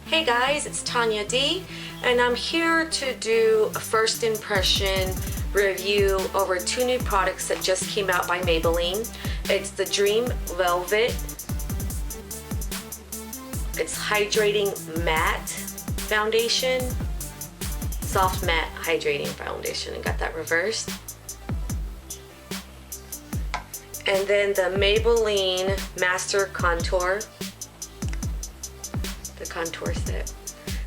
Hey guys, it's Tanya D, and I'm here to do a first impression review over two new products that just came out by Maybelline. It's the Dream Velvet. It's Hydrating Matte Foundation. Soft Matte Hydrating Foundation, and got that reversed. And then the Maybelline Master Contour. The contour set.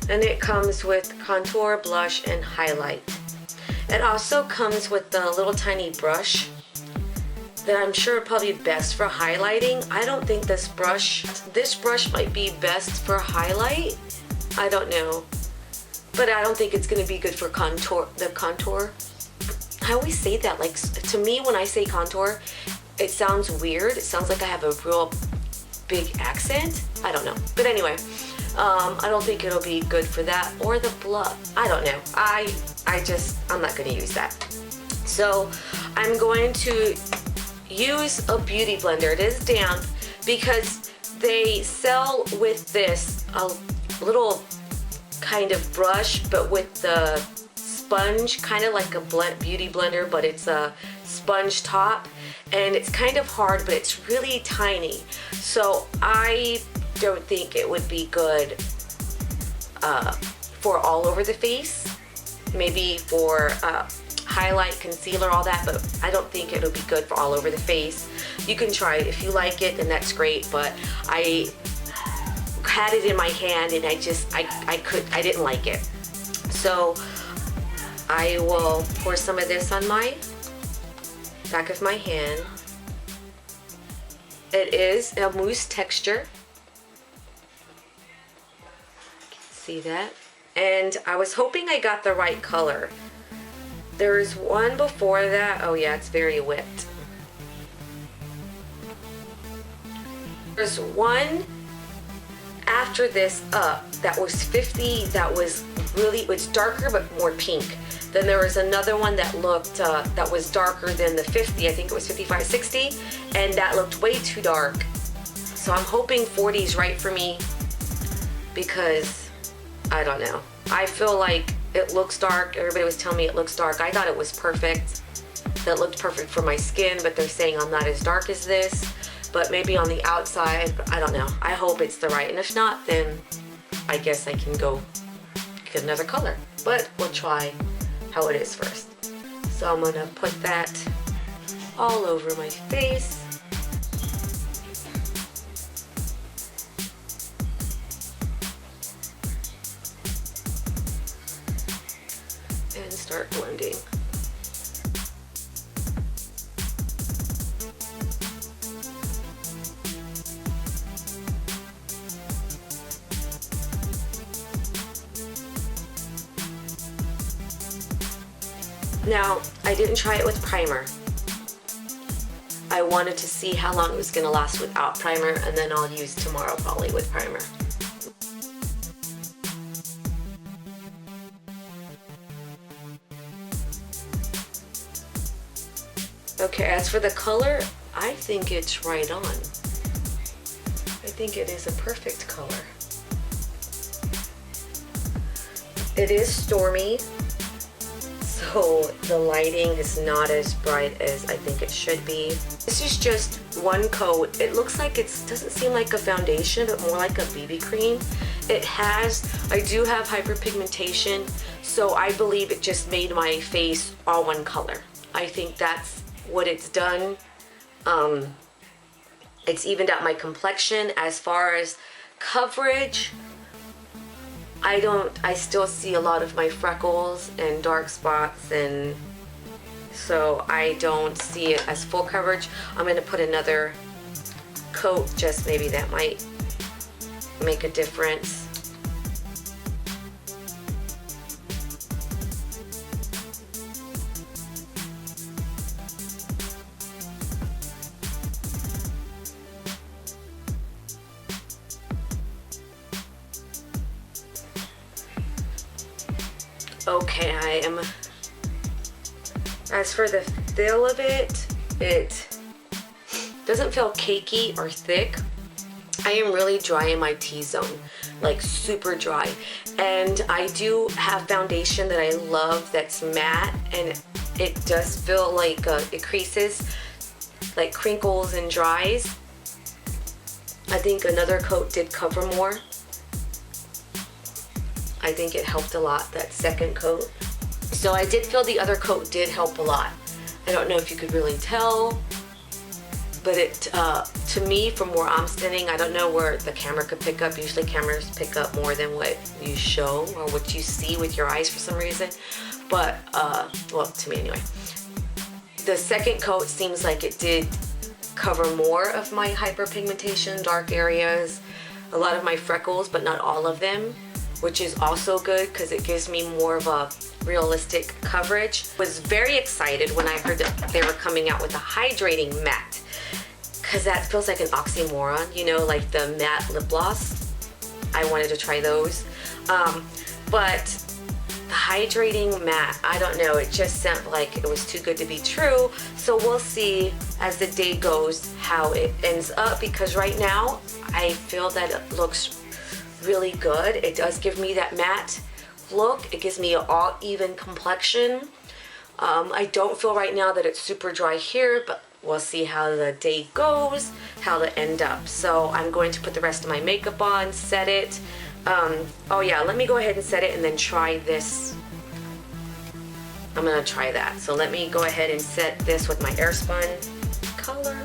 Then it comes with contour, blush, and highlight. It also comes with the little tiny brush that I'm sure are probably best for highlighting. I don't think this brush might be best for highlight. I don't know. But I don't think it's gonna be good for contour, the contour. I always say that, like, to me when I say contour, it sounds weird. It sounds like I have a real big accent. I don't know. But anyway, I don't think it'll be good for that or the blush. I don't know. I'm not gonna use that. So I'm going to use a beauty blender. It is damp because they sell with this a little kind of brush, but with the sponge, kind of like a beauty blender, but it's a sponge top, and it's kind of hard, but it's really tiny. So I don't think it would be good for all over the face. Maybe for highlight, concealer, all that, but I don't think it'll be good for all over the face. You can try it. If you like it, then that's great, but I had it in my hand and I didn't like it. So I will pour some of this on my back of my hand. It is a mousse texture. See that? And I was hoping I got the right color. There's one before that. Oh yeah, it's very whipped. There's one after this up that was 50, that was really, it was darker but more pink. Then there was another one that looked, that was darker than the 50, I think it was 55, 60, and that looked way too dark. So I'm hoping 40 is right for me because, I don't know. I feel like it looks dark. Everybody was telling me it looks dark. I thought it was perfect. That looked perfect for my skin, but they're saying I'm not as dark as this. But maybe on the outside, I don't know. I hope it's the right, and if not, then I guess I can go get another color. But we'll try how it is first. So I'm gonna put that all over my face. And start blending. Now, I didn't try it with primer. I wanted to see how long it was going to last without primer, and then I'll use tomorrow probably with primer. Okay, as for the color, I think it's right on. I think it is a perfect color. It is stormy, so the lighting is not as bright as I think it should be. This is just one coat. It looks like doesn't seem like a foundation, but more like a BB cream. I do have hyperpigmentation, so I believe it just made my face all one color. I think that's what it's done. It's evened out my complexion. As far as coverage, I still see a lot of my freckles and dark spots, and so I don't see it as full coverage. I'm going to put another coat, just maybe that might make a difference. Okay, as for the feel of it, it doesn't feel cakey or thick. I am really dry in my T-zone. like super dry. And I do have foundation that I love that's matte, and it does feel like it creases, like crinkles and dries. I think another coat did cover more. I think it helped a lot, that second coat. So I did feel the other coat did help a lot. I don't know if you could really tell, but it, to me, from where I'm standing, I don't know where the camera could pick up. Usually cameras pick up more than what you show or what you see with your eyes for some reason. But, well, to me anyway. The second coat seems like it did cover more of my hyperpigmentation, dark areas, a lot of my freckles, but not all of them, which is also good because it gives me more of a realistic coverage. Was very excited when I heard that they were coming out with a hydrating matte, because that feels like an oxymoron, you know, like the matte lip gloss. I wanted to try those, but the hydrating matte, I don't know, it just sounded like it was too good to be true. So we'll see as the day goes how it ends up, because right now I feel that it looks really good. It does give me that matte look. It gives me an all even complexion. I don't feel right now that it's super dry here, but we'll see how the day goes, how it end up. So I'm going to put the rest of my makeup on, set it. Oh yeah, let me go ahead and set it and then try this. I'm gonna try that. So let me go ahead and set this with my Airspun color.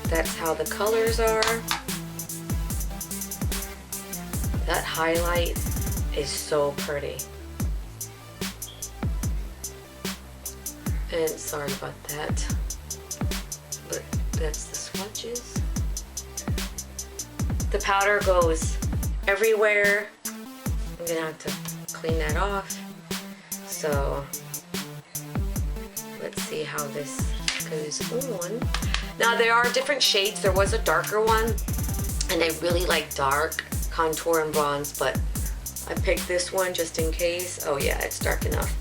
That's how the colors are. That highlight is so pretty. And sorry about that, but that's the swatches. The powder goes everywhere. I'm gonna have to clean that off. So let's see how this goes on. Now there are different shades. There was a darker one, and I really like dark contour and bronze, but I picked this one just in case. Oh yeah, it's dark enough.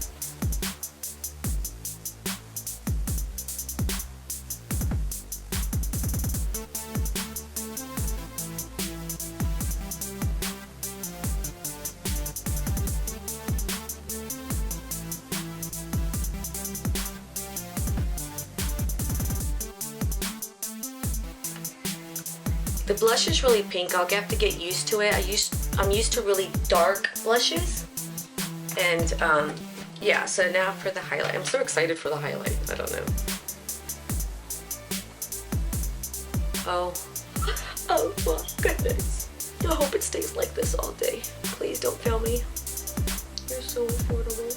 The blush is really pink. I'll have to get used to it. I'm used to really dark blushes. And yeah, so now for the highlight. I'm so excited for the highlight. I don't know. Oh my goodness. I hope it stays like this all day. Please don't fail me. You're so affordable.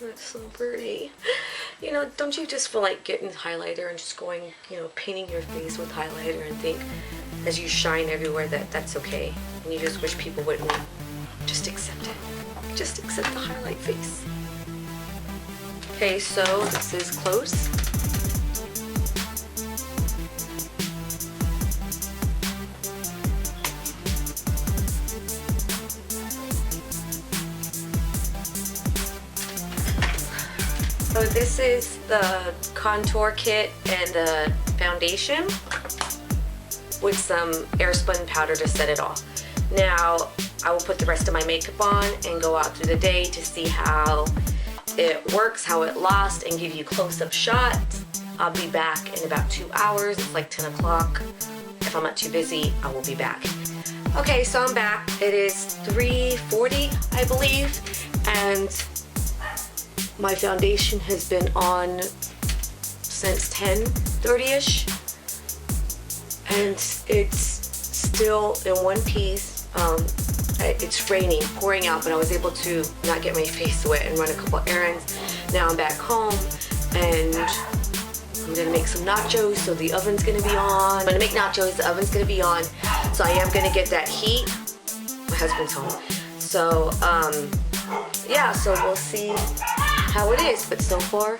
That's so pretty. You know, don't you just feel like getting highlighter and just going, you know, painting your face with highlighter and think as you shine everywhere that that's okay? And you just wish people wouldn't just accept it. Just accept the highlight face. Okay, so this is close. So this is the contour kit and the foundation with some Airspun powder to set it off. Now I will put the rest of my makeup on and go out through the day to see how it works, how it lasts, and give you close-up shots. I'll be back in about 2 hours. It's like 10 o'clock. If I'm not too busy, I will be back. Okay, so I'm back. It is 3:40, I believe, and my foundation has been on since 10:30ish, and it's still in one piece. It's raining, pouring out, but I was able to not get my face wet and run a couple errands. Now I'm back home, and I'm gonna make some nachos, so the oven's gonna be on. I'm gonna make nachos, the oven's gonna be on, so I am gonna get that heat. My husband's home, so yeah, so we'll see how it is, but so far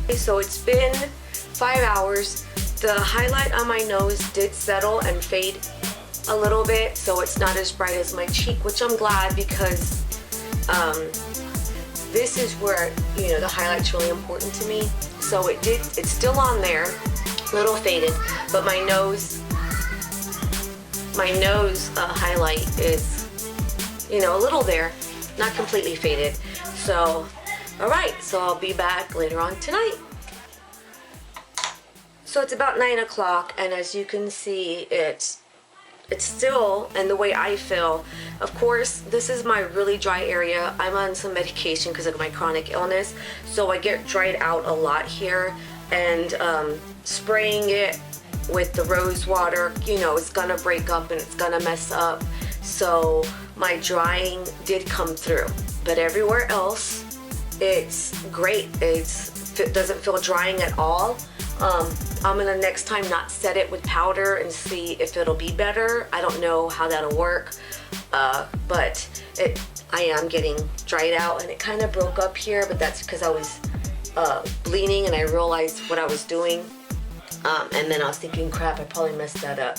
okay, so it's been 5 hours. The highlight on my nose did settle and fade a little bit, so it's not as bright as my cheek, which I'm glad, because this is where, you know, the highlight's really important to me. So it's still on there, a little faded, but my nose highlight is, you know, a little there, not completely faded. So all right, so I'll be back later on tonight. So it's about 9 o'clock, and as you can see, it's still, and the way I feel, of course, this is my really dry area. I'm on some medication because of my chronic illness, so I get dried out a lot here, and spraying it with the rose water, you know, it's gonna break up and it's gonna mess up. So my drying did come through, but everywhere else, it's great. It doesn't feel drying at all. I'm gonna next time not set it with powder and see if it'll be better. I don't know how that'll work, but I am getting dried out, and it kind of broke up here, but that's because I was bleeding and I realized what I was doing, and then I was thinking, crap, I probably messed that up.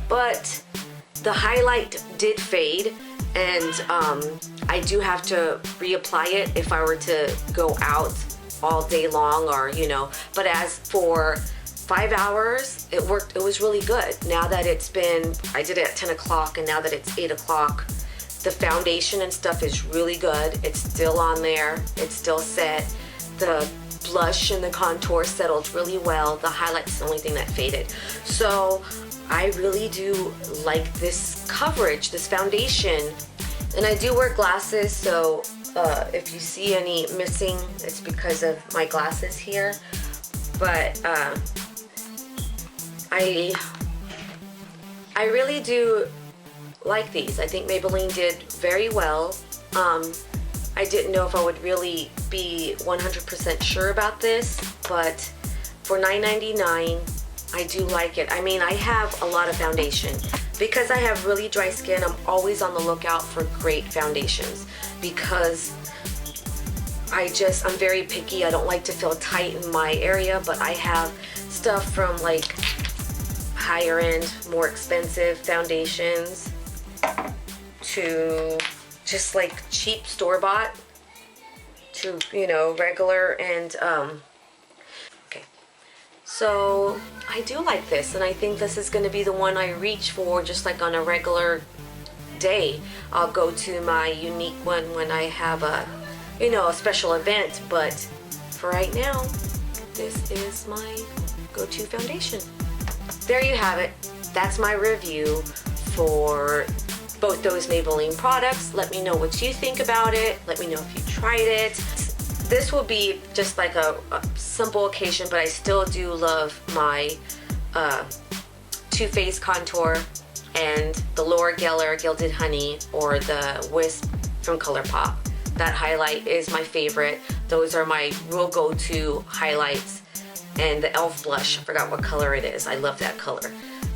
But the highlight did fade, and I do have to reapply it if I were to go out all day long, or, you know, but as for 5 hours, it worked. It was really good. Now that I did it at 10 o'clock, and now that it's 8 o'clock, the foundation and stuff is really good. It's still on there. It's still set. The blush and the contour settled really well. The highlight's the only thing that faded. So I really do like this coverage, this foundation. And I do wear glasses, so if you see any missing, it's because of my glasses here. But I really do like these. I think Maybelline did very well. I didn't know if I would really be 100% sure about this, but for $9.99, I do like it. I mean, I have a lot of foundation. Because I have really dry skin, I'm always on the lookout for great foundations, because I'm very picky. I don't like to feel tight in my area, but I have stuff from like higher end, more expensive foundations to just like cheap store-bought to, you know, regular. And okay, so I do like this, and I think this is going to be the one I reach for just like on a regular day. I'll go to my unique one when I have a, you know, a special event, but for right now, this is my go-to foundation. There you have it. That's my review for both those Maybelline products. Let me know what you think about it. Let me know if you tried it. This will be just like a simple occasion, but I still do love my Too Faced contour and the Laura Geller Gilded Honey, or the Wisp from ColourPop. That highlight is my favorite. Those are my real go-to highlights. And the e.l.f. blush, I forgot what color it is. I love that color.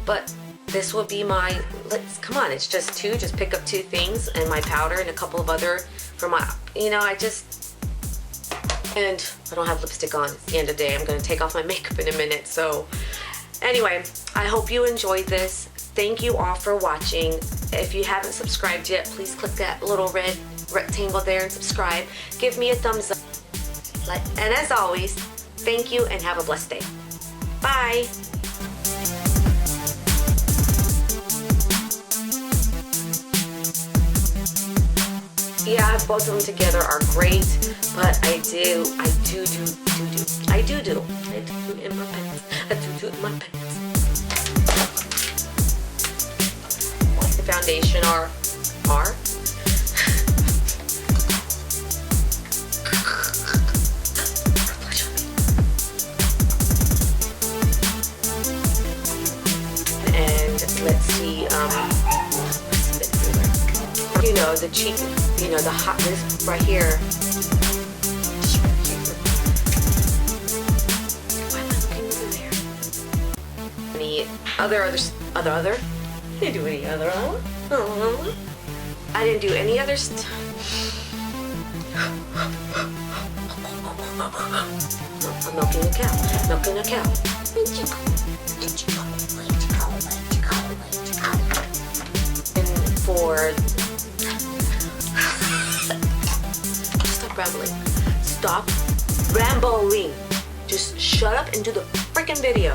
But this will be my, come on, it's just two. Just pick up two things, and my powder and a couple of other for my, you know, and I don't have lipstick on. It's the end of the day. I'm going to take off my makeup in a minute. So anyway, I hope you enjoyed this. Thank you all for watching. If you haven't subscribed yet, please click that little red rectangle there and subscribe. Give me a thumbs up. And as always, thank you and have a blessed day. Bye. Yeah, both of them together are great, but I do in my pants. I do in my pants. The foundation are and let's see, you know, the cheek, you know, the hot, this right here. Why am I looking over there? other. I didn't do any other. I didn't do any other I'm milking a cow. Milking a cow. And for stop rambling. Stop rambling. Just shut up and do the freaking video.